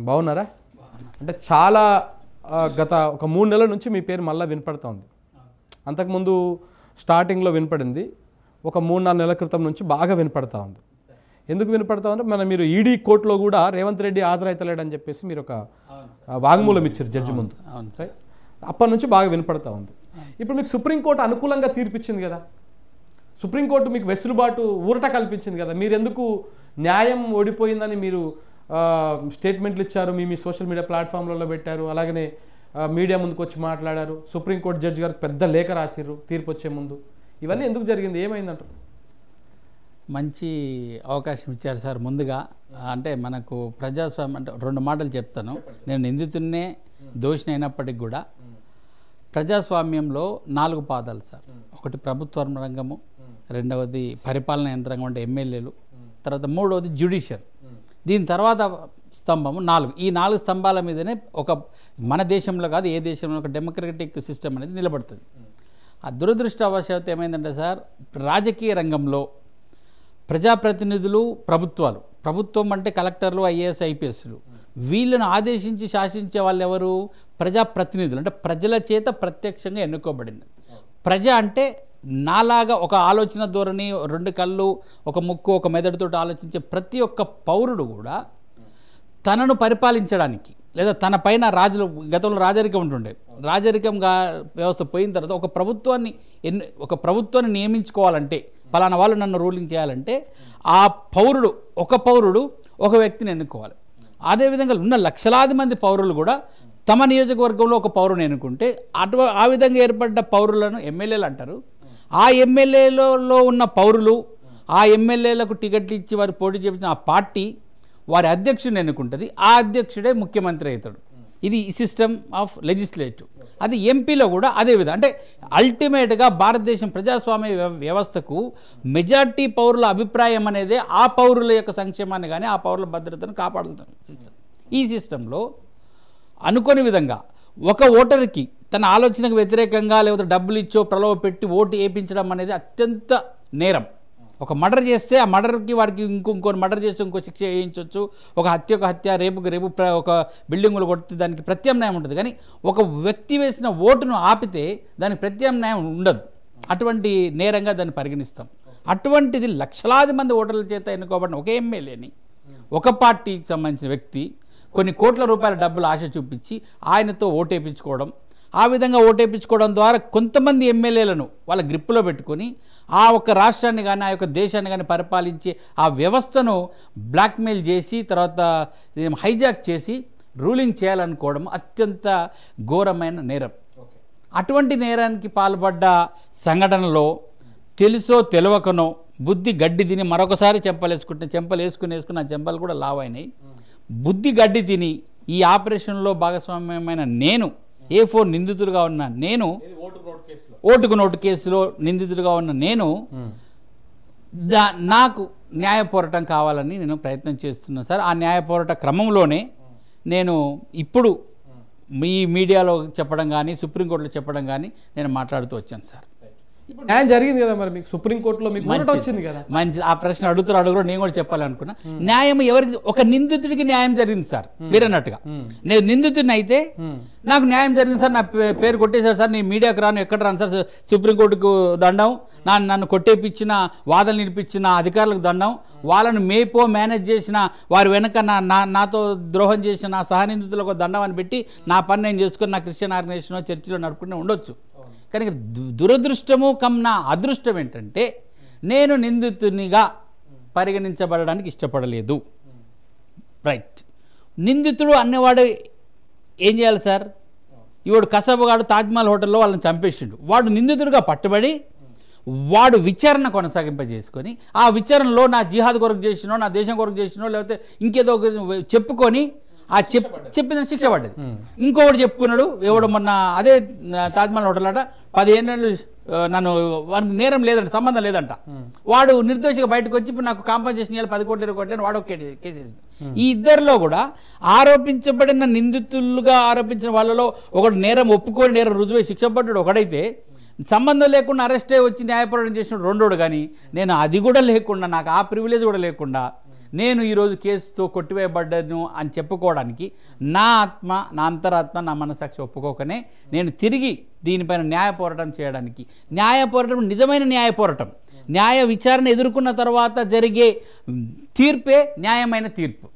బాగున్నారా? అంటే చాలా గత ఒక 3 నెలల నుంచి మీ పేరు మళ్ళీ వినపడుతూ ఉంది. అంతకుముందు స్టార్టింగ్లో వినపడింది, ఒక 3-4 నెలల క్రితం నుంచి బాగా వినపడతా ఉంది. ఎందుకు వినపడతా ఉంటే మీరు ఈడీ కోర్టులో కూడా రేవంత్ రెడ్డి హాజరైతలేడని చెప్పేసి మీరు ఒక వాంగ్మూలం ఇచ్చారు జడ్జి ముందు. అప్పటి నుంచి బాగా వినపడతా ఉంది. ఇప్పుడు మీకు సుప్రీంకోర్టు అనుకూలంగా తీర్పిచ్చింది కదా, సుప్రీంకోర్టు మీకు వెసులుబాటు ఊరట కల్పించింది కదా, మీరు ఎందుకు న్యాయం ఓడిపోయిందని మీరు స్టేట్మెంట్లు ఇచ్చారు, మీ సోషల్ మీడియా ప్లాట్ఫామ్లలో పెట్టారు, అలాగనే మీడియా ముందుకు వచ్చి మాట్లాడారు, సుప్రీంకోర్టు జడ్జి గారికి పెద్ద లేఖ రాసిర్రు తీర్పు వచ్చే ముందు. ఇవన్నీ ఎందుకు జరిగింది, ఏమైందంటారు? మంచి అవకాశం ఇచ్చారు సార్. ముందుగా అంటే మనకు ప్రజాస్వామ్యం అంటే 2 మాటలు చెప్తాను. నేను నిందితున్నే దోషిని అయినప్పటికీ కూడా ప్రజాస్వామ్యంలో 4 పాదాలు సార్. ఒకటి ప్రభుత్వ రంగము, రెండవది పరిపాలనా యంత్రాంగం అంటే ఎమ్మెల్యేలు, తర్వాత 3వది జ్యుడిషియల్, దీని తర్వాత స్తంభము 4. ఈ 4 స్తంభాల మీదనే ఒక మన దేశంలో కాదు ఏ దేశంలో ఒక డెమోక్రటిక్ సిస్టమ్ అనేది నిలబడుతుంది. ఆ దురదృష్టవశాత్తు ఏమైందంటే సార్, రాజకీయ రంగంలో ప్రజాప్రతినిధులు, ప్రభుత్వం అంటే కలెక్టర్లు, ఐఏఎస్, ఐపీఎస్లు, వీళ్ళను ఆదేశించి శాసించే వాళ్ళు ఎవరు? ప్రజాప్రతినిధులు. అంటే ప్రజల చేత ప్రత్యక్షంగా ఎన్నుకోబడింది. ప్రజ అంటే నాలాగా ఒక ఆలోచన ధోరణి, 2 కళ్ళు, ఒక ముక్కు, ఒక మెదడుతో ఆలోచించే ప్రతి ఒక్క పౌరుడు కూడా తనను పరిపాలించడానికి లేదా తన పైన రాజులు, గతంలో రాజరికం ఉంటుండే, రాజరికంగా వ్యవస్థ పోయిన తర్వాత ఒక ప్రభుత్వాన్ని నియమించుకోవాలంటే, పలానా వాళ్ళు నన్ను రూలింగ్ చేయాలంటే ఆ పౌరుడు, ఒక వ్యక్తిని ఎన్నుకోవాలి. అదేవిధంగా ఉన్న లక్షలాది మంది పౌరులు కూడా తమ నియోజకవర్గంలో ఒక పౌరుని ఎన్నుకుంటే ఆ విధంగా ఏర్పడ్డ పౌరులను ఎమ్మెల్యేలు అంటారు. ఆ ఎమ్మెల్యేలలో ఉన్న పౌరులు, ఆ ఎమ్మెల్యేలకు టికెట్లు ఇచ్చి వారు పోటీ చేయించిన ఆ పార్టీ వారి అధ్యక్షుడిని ఎన్నుకుంటుంది. ఆ అధ్యక్షుడే ముఖ్యమంత్రి అవుతాడు. ఇది సిస్టమ్ ఆఫ్ లెజిస్లేటివ్. అది ఎంపీలో కూడా అదే విధంగా. అంటే అల్టిమేట్గా భారతదేశం ప్రజాస్వామ్య వ్యవస్థకు మెజార్టీ పౌరుల అభిప్రాయం అనేది ఆ పౌరుల యొక్క సంక్షేమాన్ని కానీ ఆ పౌరుల భద్రతను కాపాడుతుంది సిస్టమ్. ఈ సిస్టంలో అనుకోని విధంగా ఒక ఓటర్కి తన ఆలోచనకు వ్యతిరేకంగా లేకపోతే డబ్బులు ఇచ్చో ప్రలోభ పెట్టి ఓటు వేయించడం అనేది అత్యంత నేరం. ఒక మర్డర్ చేస్తే ఆ మర్డర్కి వాడికి ఇంకో మర్డర్ చేస్తే ఇంకో శిక్ష వేయించవచ్చు. ఒక హత్య, రేపు ఒక బిల్డింగులు కొడితే దానికి ప్రత్యామ్నాయం ఉంటుంది. కానీ ఒక వ్యక్తి వేసిన ఓటును ఆపితే దానికి ప్రత్యామ్నాయం ఉండదు. అటువంటి నేరంగా దాన్ని పరిగణిస్తాం. అటువంటిది లక్షలాది మంది ఓటర్ల చేత ఎన్నుకోబడిన ఒక ఎమ్మెల్యేని ఒక పార్టీకి సంబంధించిన వ్యక్తి కొన్ని కోట్ల రూపాయల డబ్బులు ఆశ చూపించి ఆయనతో ఓటేపించుకోవడం, ఆ విధంగా ఓటేపించుకోవడం ద్వారా కొంతమంది ఎమ్మెల్యేలను వాళ్ళ గ్రిప్పులో పెట్టుకొని ఆ ఒక్క రాష్ట్రాన్ని కానీ ఆ యొక్క దేశాన్ని కానీ పరిపాలించే ఆ వ్యవస్థను బ్లాక్మెయిల్ చేసి తర్వాత హైజాక్ చేసి రూలింగ్ చేయాలనుకోవడం అత్యంత ఘోరమైన నేరం. అటువంటి నేరానికి పాల్పడ్డ సంఘటనలో తెలుసో తెలియకనో బుద్ధి గడ్డి తిని మరొకసారి చెంపలు వేసుకుని ఆ చెంపలు కూడా లావైనాయి. బుద్ధి గడ్డి తిని ఈ ఆపరేషన్లో భాగస్వామ్యమైన నేను, A4 నిందితుడిగా ఉన్న నేను, ఓటుకు నోటు కేసులో నిందితుడిగా ఉన్న నేను, నాకు న్యాయ పోరాటం కావాలని నేను ప్రయత్నం చేస్తున్నాను సార్. ఆ న్యాయ పోరాట క్రమంలోనే నేను ఇప్పుడు మీ మీడియాలో చెప్పడం కానీ సుప్రీంకోర్టులో చెప్పడం కానీ నేను మాట్లాడుతూ వచ్చాను సార్. న్యాయం జరిగింది కదా, మరి మీకు సుప్రీంకోర్టులో మీకు వచ్చింది కదా. మంచి ఆ ప్రశ్న అడుగుతారు నేను కూడా చెప్పాలనుకున్నా. న్యాయం ఎవరికి? ఒక నిందితుడికి న్యాయం జరిగింది సార్. మీరు అన్నట్టుగా నేను నిందితుడిని అయితే నాకు న్యాయం జరిగింది సార్. నా పేరు కొట్టేశారు సార్, నేను మీడియాకు రాను, ఎక్కడ రాను సార్, సుప్రీంకోర్టుకు దండం, నన్ను కొట్టేపించిన వాదనలు నిలిపించిన అధికారులకు దండం, వాళ్ళను మేనేజ్ చేసిన వారి వెనక నాతో ద్రోహం చేసిన నా సహనిందితులకు దండం అని పెట్టి నా పని నేను చేసుకుని నా క్రిస్టియన్ ఆర్గనైజేషన్ చర్చిలో నడుపుకుంటూ ఉండొచ్చు. కానీ దురదృష్టము నా అదృష్టం ఏంటంటే నేను నిందితునిగా పరిగణించబడడానికి ఇష్టపడలేదు. రైట్, నిందితుడు అన్నవాడు ఏం చేయాలి సార్? ఇవాడు కసబగాడు తాజ్మహల్ హోటల్లో వాళ్ళని చంపేసిండు. వాడు నిందితుడిగా పట్టుబడి వాడు విచారణ కొనసాగింపజేసుకొని ఆ విచారణలో నా జిహాద్ కొరకు చేసినో, నా దేశం కొరకు చేసినో, లేకపోతే ఇంకేదో చెప్పుకొని ఆ చెప్పిన శిక్ష పడ్డది. ఇంకొకటి చెప్పుకున్నాడు, ఎవడు మొన్న అదే తాజ్మహల్ హోటల్ అట 10 ఏళ్ళు నన్ను, వానికి నేరం లేదంట, సంబంధం లేదంట, వాడు నిర్దోషిగా బయటకు వచ్చి ఇప్పుడు నాకు కాంపన్సేషన్ ఇవ్వాలి 10 కోట్లు 20 కోట్లు అని వాడు కేసు. ఈ ఇద్దరిలో కూడా ఆరోపించబడిన నిందితులుగా ఆరోపించిన వాళ్ళలో ఒకడు నేరం ఒప్పుకొని నేరం రుజువై శిక్ష పడ్డాడు ఒకడైతే, సంబంధం లేకుండా అరెస్ట్ అయ్యి వచ్చి న్యాయపోరాటం చేసిన రెండోడు. కానీ నేను అది కూడా లేకుండా, నాకు ఆ ప్రివిలేజ్ కూడా లేకుండా నేను ఈరోజు కేసుతో కొట్టివేయబడ్డాను అని చెప్పుకోవడానికి నా ఆత్మ, నా అంతరాత్మ, నా మనసాక్షి ఒప్పుకోకనే నేను తిరిగి దీనిపైన న్యాయ పోరాటం చేయడానికి, న్యాయ పోరాటం నిజమైన న్యాయ పోరాటం, న్యాయ విచారణ ఎదుర్కొన్న తర్వాత జరిగే తీర్పే న్యాయమైన తీర్పు.